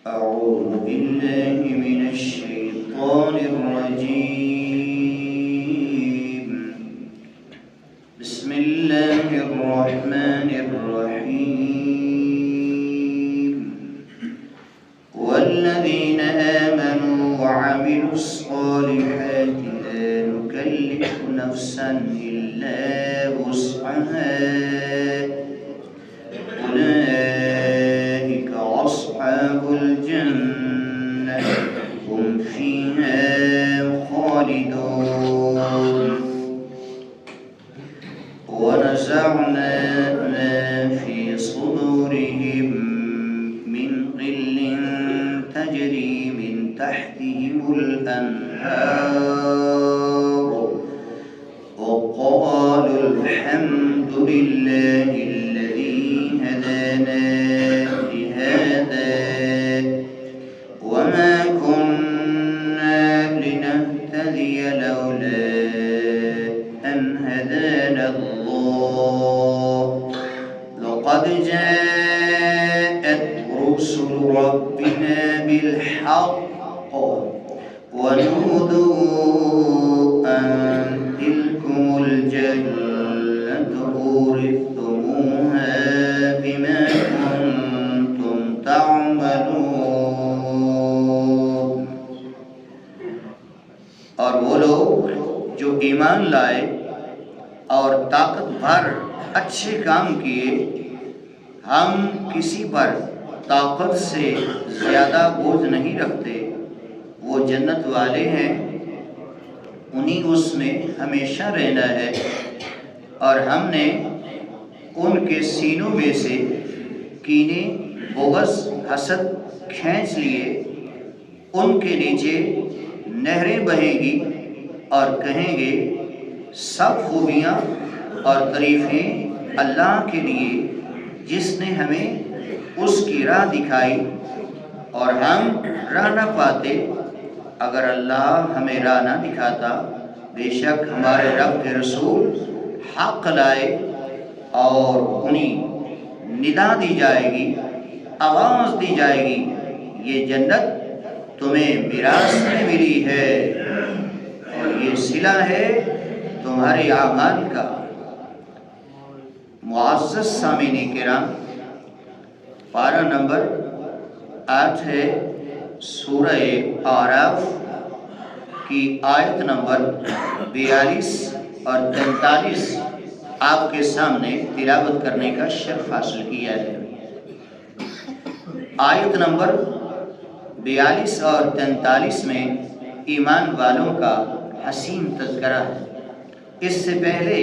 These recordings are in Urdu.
أعوذ بالله من الشيطان الرجيم. بسم الله الرحمن الرحيم. والذين آمنوا وعملوا الصالحات لا نكلف نفسا إلا وسعها أولئك أصحاب الجنة هم فيها خالدون. ونزعنا ما في صدورهم من غل تجري من تحتهم الأنهار وقالوا الحمد لله الذي هدانا لهذا وما كنا لنهتدي لولا أن هدانا الله لقد جاءت رسل ربنا بالحق ونودوا أن تلكم الجنة أورثتموها بما كنتم تعملون. اور وہ لوگ جو ایمان لائے اور طاقت بھر اچھے کام کیے، ہم کسی پر طاقت سے زیادہ بوجھ نہیں رکھتے، وہ جنت والے ہیں، انہیں اس میں ہمیشہ رہنا ہے. اور ہم نے ان کے سینوں میں سے کینے، بغض، حسد کھینچ لیے. ان کے نیچے نہریں بہیں گی اور کہیں گے سب خوبیاں اور تعریفیں اللہ کے لیے جس نے ہمیں اس کی راہ دکھائی، اور ہم راہ نہ پاتے اگر اللہ ہمیں راہ نہ دکھاتا. بے شک ہمارے رب کے رسول حق لائے اور انہیں ندا دی جائے گی، آواز دی جائے گی، یہ جنت تمہیں میراث میں ملی ہے اور یہ صلہ ہے تمہارے اعمال کا. معزز سامعین کرام، پارہ نمبر 8 ہے، سورہ اعراف کی آیت نمبر 42 اور 43 آپ کے سامنے تلاوت کرنے کا شرف حاصل کیا ہے. آیت نمبر 42 اور 43 میں ایمان والوں کا حسین تذکرہ ہے. اس سے پہلے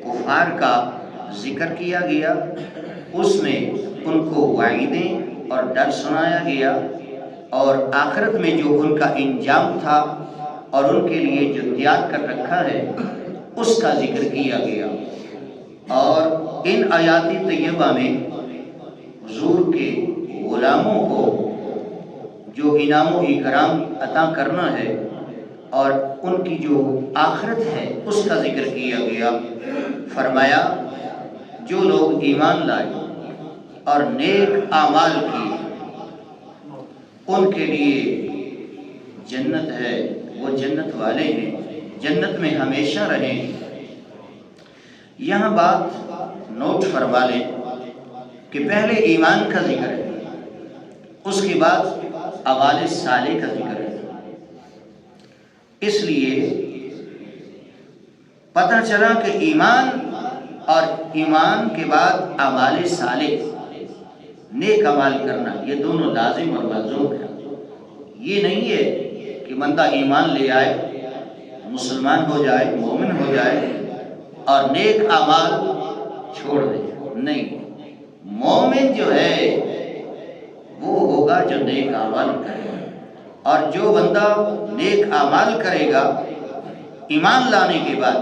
کفار کا ذکر کیا گیا، اس میں ان کو وعیدیں اور ڈر سنایا گیا، اور آخرت میں جو ان کا انجام تھا اور ان کے لیے جو تیار کر رکھا ہے اس کا ذکر کیا گیا. اور ان آیات طیبہ میں حضور کے غلاموں کو جو انعام و اکرام عطا کرنا ہے اور ان کی جو آخرت ہے اس کا ذکر کیا گیا. فرمایا جو لوگ ایمان لائے اور نیک اعمال کیے ان کے لیے جنت ہے، وہ جنت والے ہیں، جنت میں ہمیشہ رہیں. یہاں بات نوٹ فرما لیں کہ پہلے ایمان کا ذکر ہے، اس کے بعد اعمال صالح کا ذکر ہے. اس لیے پتہ چلا کہ ایمان اور ایمان کے بعد اعمال صالح، نیک عمل کرنا، یہ دونوں لازم اور ملزوم ہیں. یہ نہیں ہے کہ بندہ ایمان لے آئے، مسلمان ہو جائے، مومن ہو جائے اور نیک اعمال چھوڑ دے. نہیں، مومن جو ہے وہ ہوگا جو نیک اعمال کرے، اور جو بندہ نیک اعمال کرے گا ایمان لانے کے بعد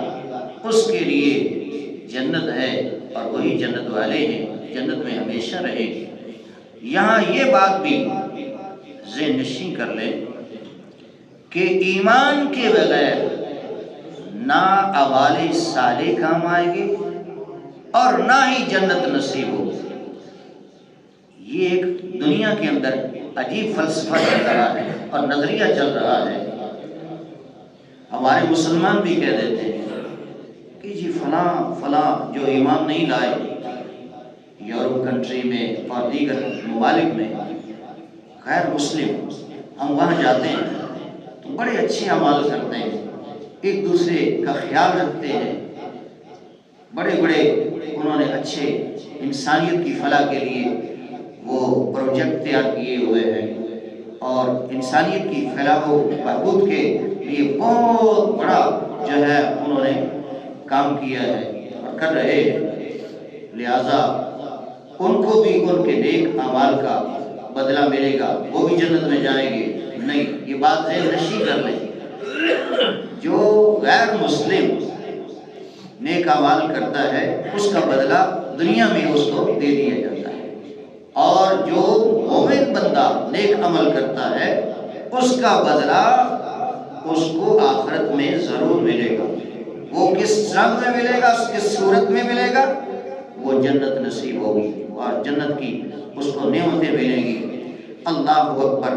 اس کے لیے جنت ہے اور وہی جنت والے ہیں، جنت میں ہمیشہ رہے گی. یہاں یہ بات بھی ذہن نشین کر لیں کہ ایمان کے بغیر نہ اعمال صالح کام آئے گی اور نہ ہی جنت نصیب ہوگی. یہ ایک دنیا کے اندر عجیب فلسفہ چل رہا ہے اور نظریہ چل رہا ہے۔ ہمارے مسلمان بھی کہہ دیتے ہیں کہ جی فلاں جو ایمان نہیں لائے، یورپ کنٹری میں اور دیگر ممالک میں غیر مسلم، ہم وہاں جاتے ہیں تو بڑے اچھے اعمال کرتے ہیں، ایک دوسرے کا خیال رکھتے ہیں، بڑے انہوں نے اچھے انسانیت کی فلاح کے لیے وہ پروجیکٹ تیار کیے ہوئے ہیں اور انسانیت کی فلاح و بہبود کے لیے بہت بڑا جو ہے انہوں نے کام کیا ہے اور کر رہے ہیں۔ لہذا ان کو بھی ان کے نیک اعمال کا بدلہ ملے گا، وہ بھی جنت میں جائیں گے۔ نہیں، یہ بات ذہن نشین کر لیں، جو غیر مسلم نیک اعمال کرتا ہے اس کا بدلہ دنیا میں اس کو دے دیا جاتا ہے، اور جو مومن بندہ نیک عمل کرتا ہے اس کا بدلہ اس کو آخرت میں ضرور ملے گا۔ وہ کس رنگ میں ملے گا، کس صورت میں ملے گا، وہ جنت نصیب ہوگی اور جنت کی اس کو نعمتیں ملیں گی۔ اللہ اکبر۔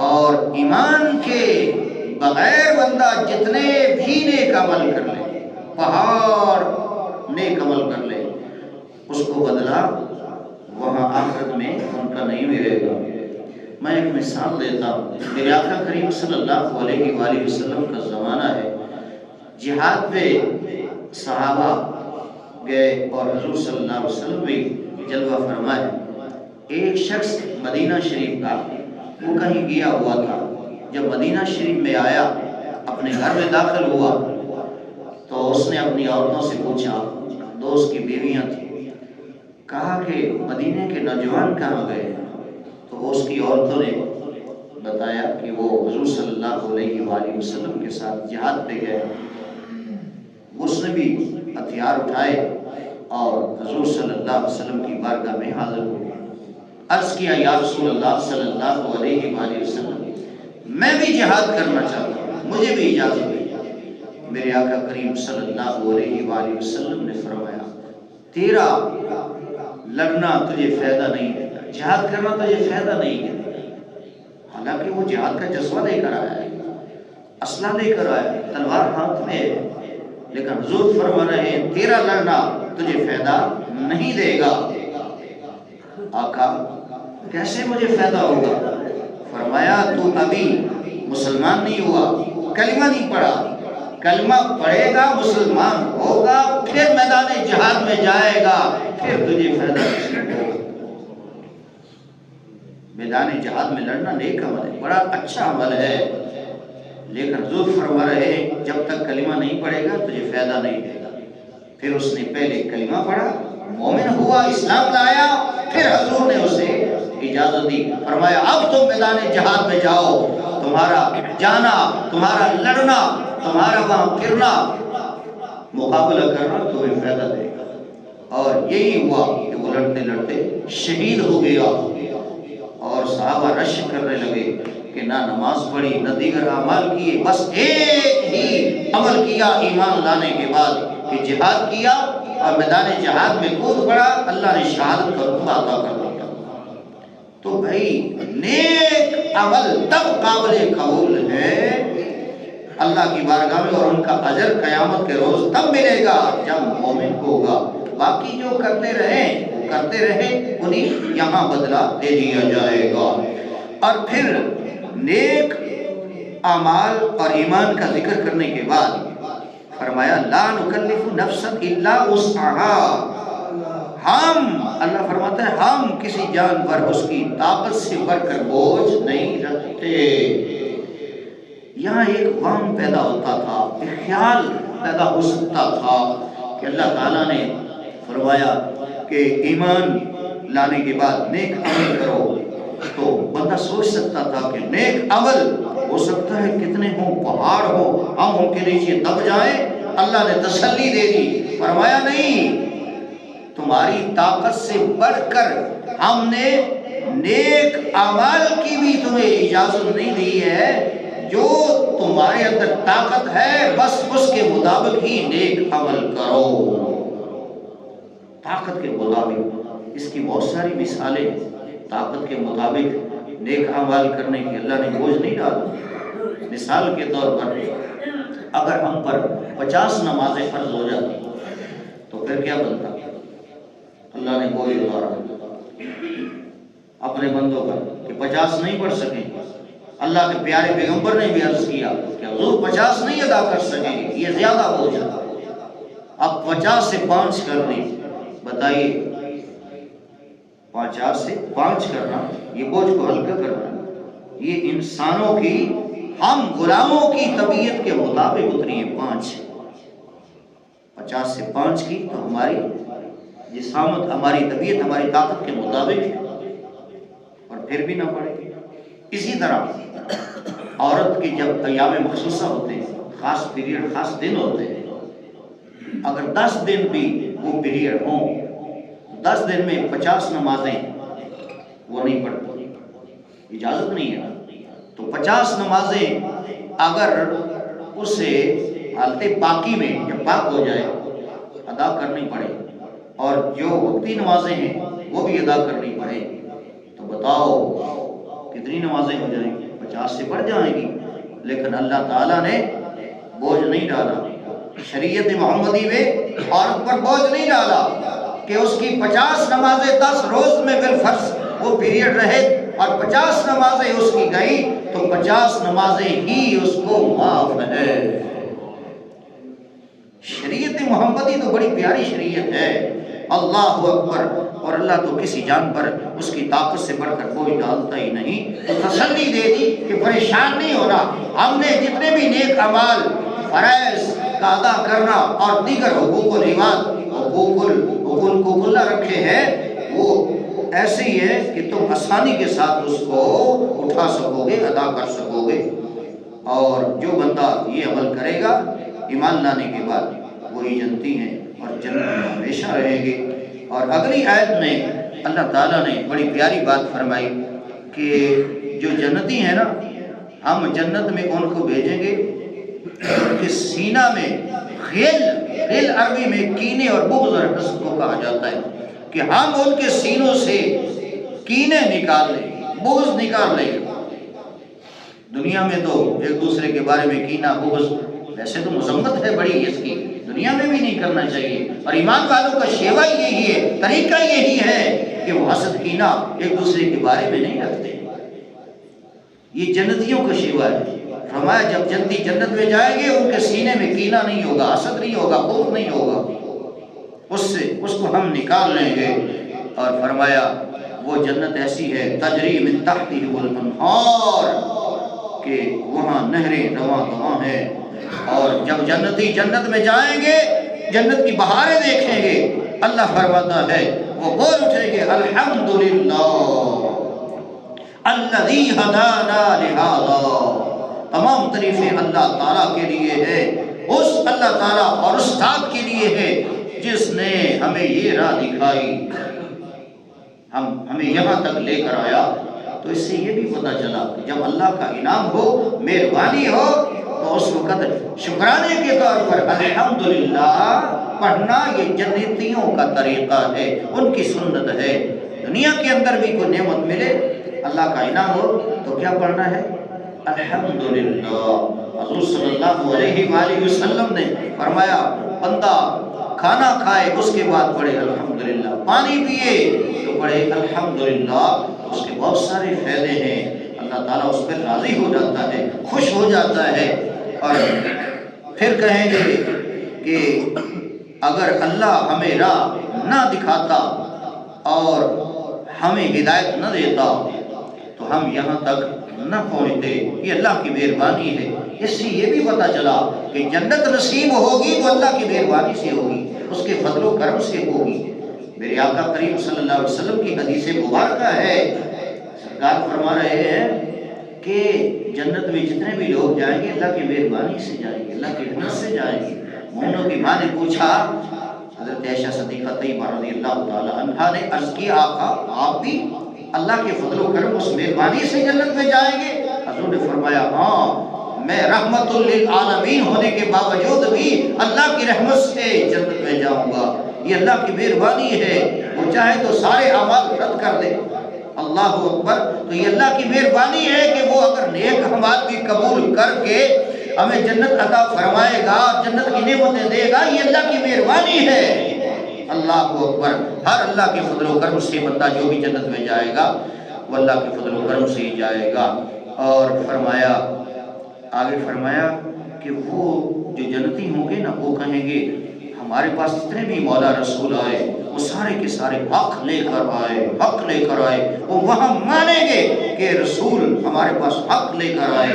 اور ایمان کے بغیر بندہ جتنے بھی نیک عمل کر لے، پہاڑ نیک عمل کر لے، اس کو بدلہ وہاں آخرت میں ان کا نہیں ملے گا۔ میں ایک مثال دیتا ہوں، میرے آقا کریم صلی اللہ علیہ وآلہ وسلم کا زمانہ ہے، جہاد پہ صحابہ گئے اور حضور صلی اللہ علیہ وسلم بھی جلوہ فرمائے۔ ایک شخص مدینہ شریف کا وہ کہیں گیا ہوا تھا، جب مدینہ شریف میں آیا، اپنے گھر میں داخل ہوا تو اس نے اپنی عورتوں سے پوچھا، دو اس کی بیویاں تھیں، کہا کہ مدینہ کے نوجوان کہاں گئے؟ تو اس کی عورتوں نے بتایا کہ وہ حضور صلی اللہ علیہ وآلہ وسلم کے ساتھ جہاد پہ گئے۔ اس نے بھی ہتھیار اٹھائے اور حضور صلی اللہ علیہ وسلم کی بارگاہ میں حاضر ہوئے۔ عرض کیا، یا رسول اللہ صلی اللہ علیہ وآلہ وسلم، میں بھی جہاد کرنا چاہتا ہوں، مجھے بھی اجازت دی۔ میرے آقا کریم صلی اللہ علیہ وآلہ وسلم نے فرمایا، تیرا لڑنا تجھے فائدہ نہیں دے گا، جہاد کرنا تجھے فائدہ نہیں دے گا۔ حالانکہ وہ جہاد کا جذبہ لے کر آیا ہے، اسلحہ لے کر آیا ہے، تلوار ہاتھ میں ہے، لیکن حضور فرما رہے ہیں تیرا لڑنا تجھے فائدہ نہیں دے گا۔ آقا کیسے مجھے فائدہ ہوگا؟ فرمایا تو ابھی مسلمان نہیں ہوا، کلمہ نہیں پڑھا، کلمہ پڑھے گا، مسلمان ہوگا، پھر میدان جہاد میں جائے گا، پھر تجھے فائدہ نصیب ہوگا۔ میدان جہاد میں لڑنا نیک عمل ہے، بڑا اچھا عمل ہے، لیکن حضور فرما رہے ہیں جب تک کلمہ نہیں پڑھے گا تجھے فائدہ نہیں دے گا۔ پھر اس نے پہلے کلمہ پڑھا، مومن ہوا، اسلام لایا، پھر حضور نے اسے اجازت دی، فرمایا اب تم میدان جہاد میں جاؤ، تمہارا جانا، تمہارا لڑنا، تمہارا وہاں پھرنا، مقابلہ کرنا تمہیں فائدہ دے گا۔ اور یہی ہوا کہ وہ لڑتے لڑتے شہید ہو گیا، اور صحابہ رش کرنے لگے کہ نہ نماز پڑھی نہ دیگر اعمال کیے، بس ایک ہی عمل کیا ایمان لانے کے بعد کہ جہاد کیا اور میدان جہاد میں کود پڑا، اللہ نے شہادت کا رتبہ عطا کر دیا۔ تو بھائی نیک عمل تب قابل قبول ہے اللہ کی بارگاہ میں، اور ان کا اجر قیامت کے روز تب ملے گا جب مومن ہوگا۔ باقی جو کرتے رہیں انہیں یہاں بدلہ دے دیا جائے گا۔ اور پھر نیک اعمال اور ایمان کا ذکر کرنے کے بعد فرمایا لا نکلف نفسا الا وسعها، ہم اللہ فرماتا ہے ہم کسی جان پر اس کی طاقت سے بڑھ کر بوجھ نہیں رکھتے۔ یہاں ایک وہم پیدا ہوتا تھا، ایک خیال پیدا ہو سکتا تھا کہ اللہ تعالیٰ نے فرمایا کہ ایمان لانے کے بعد نیک عمل کرو، تو بندہ سوچ سکتا تھا کہ نیک عمل ہو سکتا ہے کتنے ہوں، پہاڑ ہوں، ہم ان کے نیچے دب جائیں۔ اللہ نے تسلی دے دی، فرمایا نہیں، تمہاری طاقت سے بڑھ کر ہم نے نیک اعمال کی بھی تمہیں اجازت نہیں دی ہے، جو تمہارے اندر طاقت ہے بس اس کے مطابق ہی نیک عمل کرو، طاقت کے مطابق۔ اس کی بہت ساری مثالیں طاقت کے مطابق نیک اعمال کرنے کی اللہ نے بوجھ نہیں ڈالا۔ مثال کے طور پر اگر ہم پر 50 نمازیں فرض ہو جاتی تو پھر کیا بنتا؟ اللہ نے بوجھ اتارا اپنے بندوں پر کہ 50 نہیں پڑھ سکیں۔ اللہ کے پیارے پیغمبر نے بھی عرض کیا کہ حضور 50 نہیں ادا کر سکیں گے، یہ زیادہ بوجھ ہے، اب 50 سے 5 کر دیں۔ بتائیے 50 سے 5 کرنا، یہ بوجھ کو ہلکا کرنا، یہ انسانوں کی، ہم غلاموں کی طبیعت کے مطابق اتری ہے 5۔ 50 سے 5 کی تو ہماری جسامت، ہماری طبیعت، ہماری طاقت کے مطابق، اور پھر بھی نہ پڑے۔ اسی طرح عورت کی جب ایام مخصوصہ ہوتے ہیں، خاص پیریڈ، خاص دن ہوتے ہیں، اگر 10 دن بھی وہ پیریڈ ہوں، 10 دن میں 50 نمازیں وہ نہیں پڑھتی، اجازت نہیں ہے، تو 50 نمازیں اگر اسے حالت پاکی میں جب پاک ہو جائے ادا کرنی پڑے، اور جو وقتی نمازیں ہیں وہ بھی ادا کرنی پڑے، تو بتاؤ کتنی نمازیں ہو جائیں گی؟ 50 سے بڑھ جائیں گی۔ لیکن اللہ تعالیٰ نے بوجھ نہیں ڈالا، شریعت محمدی میں عورت پر بوجھ نہیں ڈالا کہ اس کی 50 نمازیں 10 روز میں بالفرض وہ پیریڈ رہے اور 50 نمازیں اس کی گئی تو 50 نمازیں ہی اس کو معاف ہے۔ شریعت محمدی تو بڑی پیاری شریعت ہے، اللہ اکبر، اور اللہ تو کسی جان پر اس کی طاقت سے بڑھ کر کوئی ڈالتا ہی نہیں۔ تو تسلی دے دی کہ پریشان نہیں ہونا، ہم نے جتنے بھی نیک اعمال فرائض کا ادا کرنا اور دیگر حقوق و رواج، حقوق اللہ رکھے ہیں، وہ ایسے ہی ہے کہ تم آسانی کے ساتھ اس کو اٹھا سکو گے، ادا کر سکو گے۔ اور جو بندہ یہ عمل کرے گا ایمان لانے کے بعد وہی جنتی ہیں اور جنت میں ہمیشہ رہیں گے۔ اور اگلی آیت میں اللہ تعالیٰ نے بڑی پیاری بات فرمائی کہ جو جنتی ہیں نا، ہم جنت میں ان کو بھیجیں گے ان کے سینہ میں غل عربی میں کینے اور بغض اور حسد کو کہا جاتا ہے کہ ہم ان کے سینوں سے کینے نکال لیں، بغض نکال لیں۔ دنیا میں تو ایک دوسرے کے بارے میں کینہ بغض ویسے تو مذمت ہے بڑی اس کی، دنیا میں بھی نہیں کرنا چاہیے، اور ایمان والوں کا شیوا یہی ہے، طریقہ یہی ہے کہ وہ حسد کینہ ایک دوسرے کے بارے میں نہیں رکھتے۔ یہ جنتیوں کا شیوا ہے۔ فرمایا جب جنتی جنت میں جائیں گے ان کے سینے میں کینہ نہیں ہوگا، حسد نہیں ہوگا، بغض نہیں ہوگا، اس کو ہم نکال لیں گے۔ اور فرمایا وہ جنت ایسی ہے تجری من تحتہ الانہار، کہ وہاں نہریں رواں رواں ہیں، اور جب جنتی جنت میں جائیں گے جنت کی بہاریں دیکھیں گے، اللہ فرماتا ہے وہ بول اٹھیں گے الحمدللہ الذی ہدانا لہذا، تمام تعریفیں اللہ تعالیٰ کے لیے ہے، اس اللہ تعالیٰ اور اس ذات کے لیے ہے جس نے ہمیں یہ راہ دکھائی، ہمیں یہاں تک لے کر آیا۔ تو اس سے یہ بھی پتہ چلا کہ جب اللہ کا انعام ہو، مہربانی ہو، تو اس وقت شکرانے کے طور پر الحمدللہ پڑھنا یہ جنتیوں کا طریقہ ہے، ان کی سنت ہے۔ دنیا کے اندر بھی کوئی نعمت ملے، اللہ کا انعام ہو، تو کیا پڑھنا ہے؟ الحمدللہ۔ حضور صلی اللہ علیہ وآلہ وسلم نے فرمایا بندہ کھانا کھائے اس کے بعد پڑھے الحمدللہ، پانی پیے تو پڑھے الحمدللہ، اس کے بہت سارے فائدے ہیں، اللہ تعالیٰ اس پر راضی ہو جاتا ہے، خوش ہو جاتا ہے۔ اور پھر کہیں گے کہ اگر اللہ ہمیں راہ نہ دکھاتا اور ہمیں ہدایت نہ دیتا تو ہم یہاں تک نہ پہنچتے، یہ اللہ کی مہربانی ہے۔ اس سے یہ بھی پتہ چلا کہ جنت نصیب ہوگی تو اللہ کی مہربانی سے ہوگی، اس کے فضل و کرم سے ہوگی۔ میرے آقا کریم صلی اللہ علیہ وسلم کی حدیث مبارکہ ہے، سرکار فرما رہے ہیں کہ جنت میں جتنے بھی لوگ جائیں گے اللہ کی مہربانی سے جائیں گے، اللہ کی رحمت سے جائیں گے۔ مومنوں کی ماں نے پوچھا، حضرت عائشہ صدیقہ طیبہ رضی اللہ تعالی عنہا نے عرض کی آقا آپ بھی اللہ کے فضل و کرم اس مہربانی سے جنت میں جائیں گے؟ حضور نے فرمایا ہاں، میں رحمت للعالمین ہونے کے باوجود بھی اللہ کی رحمت سے جنت میں جاؤں گا، یہ اللہ کی مہربانی ہے۔ وہ چاہے تو سارے اعمال رد کر دے اللہ اکبر۔ تو یہ اللہ کی مہربانی ہے کہ وہ اگر نیک اعمال بھی قبول کر کے ہمیں جنت عطا فرمائے گا، جنت کی نعمتیں دے گا، یہ اللہ کی مہربانی ہے۔ اللہ اکبر۔ ہر اللہ کے فضل و کرم سے بندہ جو بھی جنت میں جائے گا وہ اللہ کے فضل و کرم سے ہی جائے گا۔ اور فرمایا، آگے فرمایا کہ وہ جو جنتی ہوں گے نا وہ کہیں گے ہمارے پاس جتنے بھی مولا رسول آئے وہ سارے کے سارے حق لے کر آئے، حق لے کر آئے۔ وہ وہاں مانیں گے کہ رسول ہمارے پاس حق لے کر آئے۔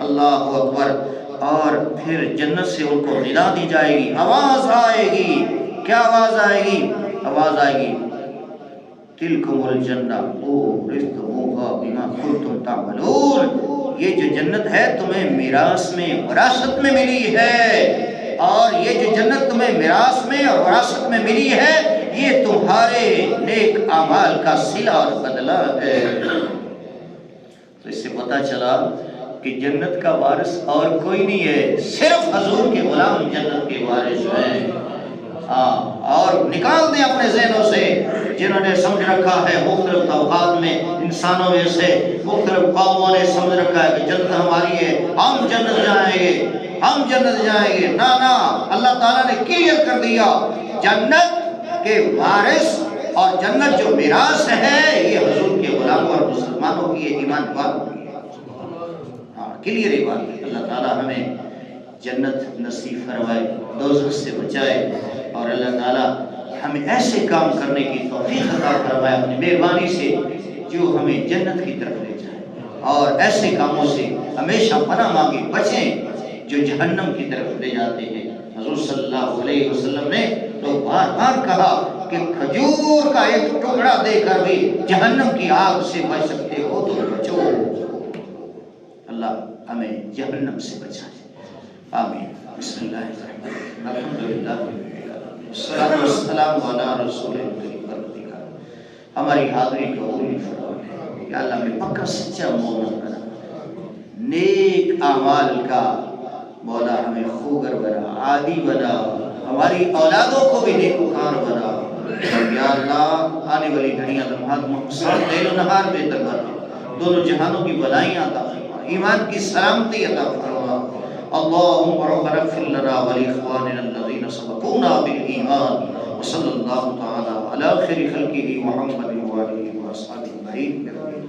اللہ اکبر۔ اور پھر جنت سے ان کو ندا دی جائے گی، آواز آئے گی۔ کیا آواز آئے گی؟ آواز آئے گی تلکم الجنہ اورثتموہا بما کنتم تعملون، یہ جو جنت ہے تمہیں میراث میں وراثت میں ملی ہے، اور یہ جو جنت تمہیں میراث میں اور وراثت میں ملی ہے یہ تمہارے نیک اعمال کا صلہ اور بدلہ ہے۔ تو اس سے پتہ چلا کہ جنت کا وارث اور کوئی نہیں ہے، صرف حضور کے غلام جنت کے وارث ہیں۔ اور نکال دیں اپنے ذہنوں سے جنہوں نے سمجھ رکھا ہے مختلف طبقات میں انسانوں میں سے مختلف قوموں نے سمجھ رکھا ہے کہ جنت ہماری ہے، ہم جنت جائیں گے، ہم جنت جائیں گے۔ نہ نہ، اللہ تعالیٰ نے کلیئر کر دیا جنت کے وارث اور جنت جو میراث ہے یہ حضور کے غلاموں اور مسلمانوں کی ایمان والوں کی ہے۔ ہاں کلیئر یہ بات ہے۔ اللہ تعالیٰ ہمیں جنت نصیب فرمائے، دوزخ سے بچائے، اور اللہ تعالیٰ ہمیں ایسے کام کرنے کی توفیق عطا فرمائے اپنی مہربانی سے جو ہمیں جنت کی طرف لے جائے، اور ایسے کاموں سے ہمیشہ پناہ مانگے بچیں جو جہنم کی طرف لے جاتے ہیں۔ حضور صلی اللہ علیہ وسلم نے تو بار بار کہا کہ کھجور کا ایک ٹکڑا دے کر بھی جہنم کی آگ سے بچ سکتے ہو تو بچو۔ اللہ ہمیں جہنم سے بچائے، آمین۔ بسم اللہ الرحمن الرحیم، الحمدللہ والصلاۃ والسلام علی رسول کریم۔ ہماری حاضری قبول فرمائے کہ اللہ ہمیں پکا سچا مومن بنا، نیک اعمال کا مولا ہمیں خوگر بنا، عادی بنا، ہماری اولادوں کو بھی نیکوکار بنا، اور یا اللہ آنے والی گھڑیاں لمحات مقصد لیل و نہار بہتر بنا، دونوں جہانوں کی بلائیاں عطا فرما، ایمان کی سلامتی عطا فرما۔ اللهم ربنا اغفر لنا ولإخواننا الذين سبقونا بالإيمان، وصلى الله تعالى على خير خلقه محمد وآله وأصحابه أجمعين۔